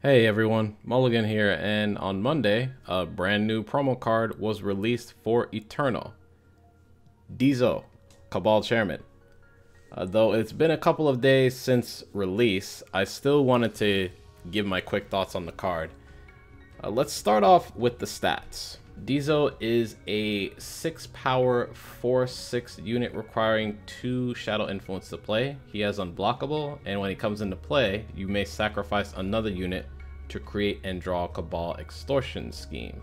Hey everyone, Mulligan here, and on Monday, a brand new promo card was released for Eternal. Dizo, Cabal Chairman. Though it's been a couple of days since release, I still wanted to give my quick thoughts on the card. Let's start off with the stats. Dizo is a 6 power 4/6 unit requiring 2 Shadow Influence to play. He has Unblockable, and when he comes into play, you may sacrifice another unit to create and draw Cabal Extortion Scheme.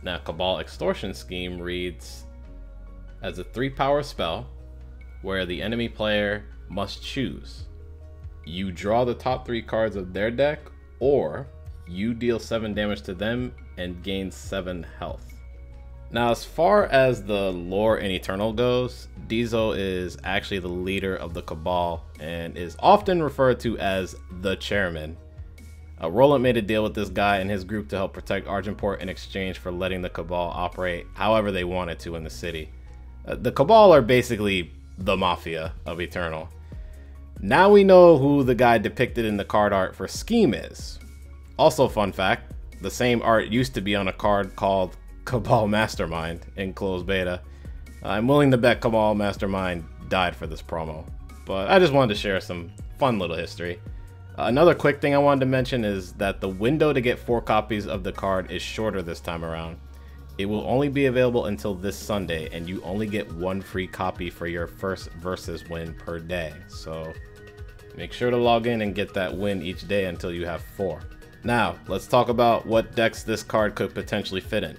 Now, Cabal Extortion Scheme reads as a 3 power spell where the enemy player must choose. You draw the top 3 cards of their deck, or you deal 7 damage to them and gain 7 health. Now, as far as the lore in Eternal goes, Dizo is actually the leader of the Cabal and is often referred to as the Chairman. Rolant made a deal with this guy and his group to help protect Argenport in exchange for letting the Cabal operate however they wanted to in the city. The Cabal are basically the mafia of Eternal. Now we know who the guy depicted in the card art for Scheme is. Also, fun fact, the same art used to be on a card called Cabal Mastermind in closed beta. I'm willing to bet Cabal Mastermind died for this promo, but I just wanted to share some fun little history. Another quick thing I wanted to mention is that the window to get 4 copies of the card is shorter this time around. It will only be available until this Sunday, and you only get 1 free copy for your first versus win per day. So make sure to log in and get that win each day until you have 4. Now, let's talk about what decks this card could potentially fit in.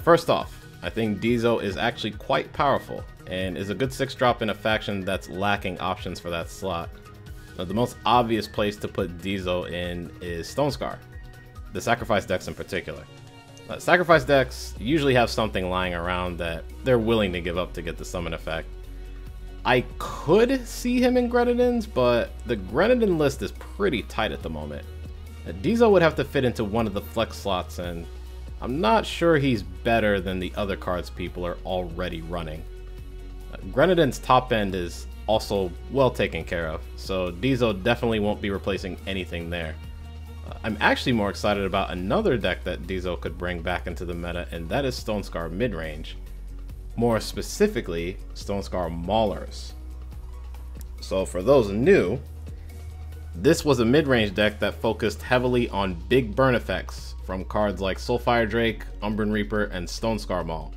First off, I think Dizo is actually quite powerful and is a good 6-drop in a faction that's lacking options for that slot. Now, the most obvious place to put Dizo in is Stonescar, the sacrifice decks in particular. Sacrifice decks usually have something lying around that they're willing to give up to get the summon effect. I could see him in Grenadins, but the Grenadin list is pretty tight at the moment. Dizo would have to fit into one of the flex slots, and I'm not sure he's better than the other cards people are already running. Grenadin's top end is also well taken care of, so Dizo definitely won't be replacing anything there. I'm actually more excited about another deck that Dizo could bring back into the meta, and that is Stonescar Midrange. More specifically, Stonescar Maulers. So for those new, this was a mid-range deck that focused heavily on big burn effects from cards like Soulfire Drake, Umbran Reaper, and Stonescar Maul.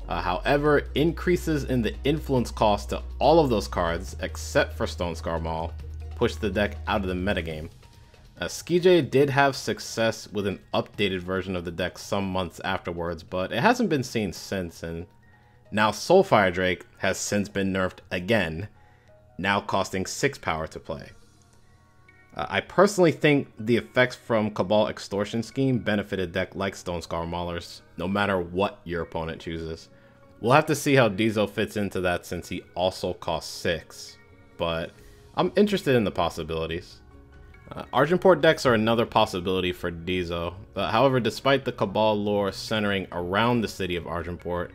However, increases in the influence cost to all of those cards, except for Stonescar Maul, pushed the deck out of the metagame. Skij did have success with an updated version of the deck some months afterwards, but it hasn't been seen since, and now Soulfire Drake has since been nerfed again, now costing 6 power to play. I personally think the effects from Cabal Extortion Scheme benefit a deck like Stonescar Maulers, no matter what your opponent chooses. We'll have to see how Dizo fits into that since he also costs 6, but I'm interested in the possibilities. Argenport decks are another possibility for Dizo. However, despite the Cabal lore centering around the city of Argenport,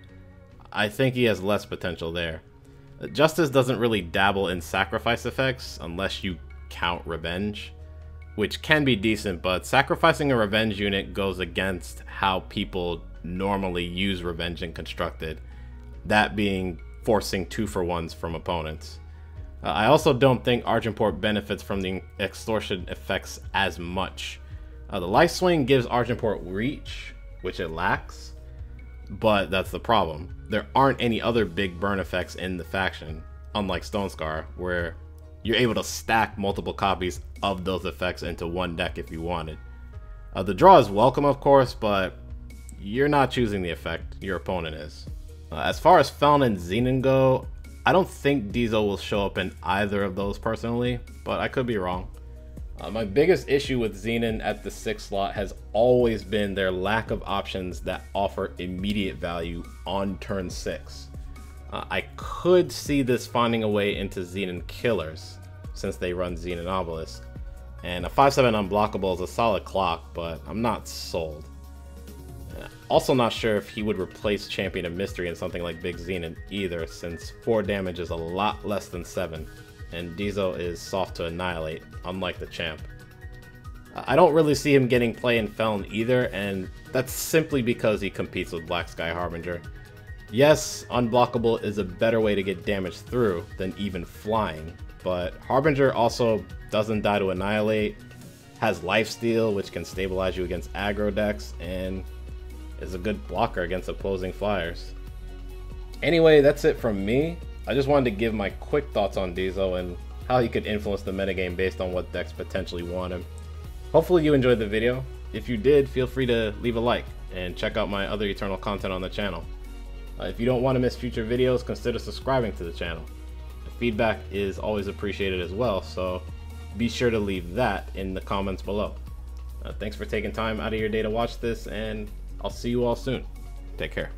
I think he has less potential there. Justice doesn't really dabble in sacrifice effects unless you count Revenge, which can be decent, but sacrificing a Revenge unit goes against how people normally use Revenge in Constructed, that being forcing 2-for-1s from opponents. I also don't think Argenport benefits from the extortion effects as much. The Life Swing gives Argenport reach, which it lacks, but that's the problem. There aren't any other big burn effects in the faction, unlike Stonescar, where you're able to stack multiple copies of those effects into one deck if you wanted. The draw is welcome, of course, but you're not choosing the effect, your opponent is. As far as Feln and Xenon go, I don't think Dizo will show up in either of those personally, but I could be wrong. My biggest issue with Xenon at the 6th slot has always been their lack of options that offer immediate value on turn 6. I could see this finding a way into Xenon Killers, since they run Xenon Obelisk, and a 5/7 unblockable is a solid clock, but I'm not sold. Also not sure if he would replace Champion of Mystery in something like Big Xenon either, since 4 damage is a lot less than 7, and Dizo is soft to annihilate, unlike the champ. I don't really see him getting play in Felon either, and that's simply because he competes with Black Sky Harbinger. Yes, unblockable is a better way to get damage through than even flying, but Harbinger also doesn't die to annihilate, has lifesteal which can stabilize you against aggro decks, and is a good blocker against opposing flyers. Anyway, that's it from me. I just wanted to give my quick thoughts on Dizo and how he could influence the metagame based on what decks potentially want him. Hopefully you enjoyed the video. If you did, feel free to leave a like and check out my other Eternal content on the channel. If you don't want to miss future videos, consider subscribing to the channel. The feedback is always appreciated as well, so be sure to leave that in the comments below. Thanks for taking time out of your day to watch this, and I'll see you all soon. Take care.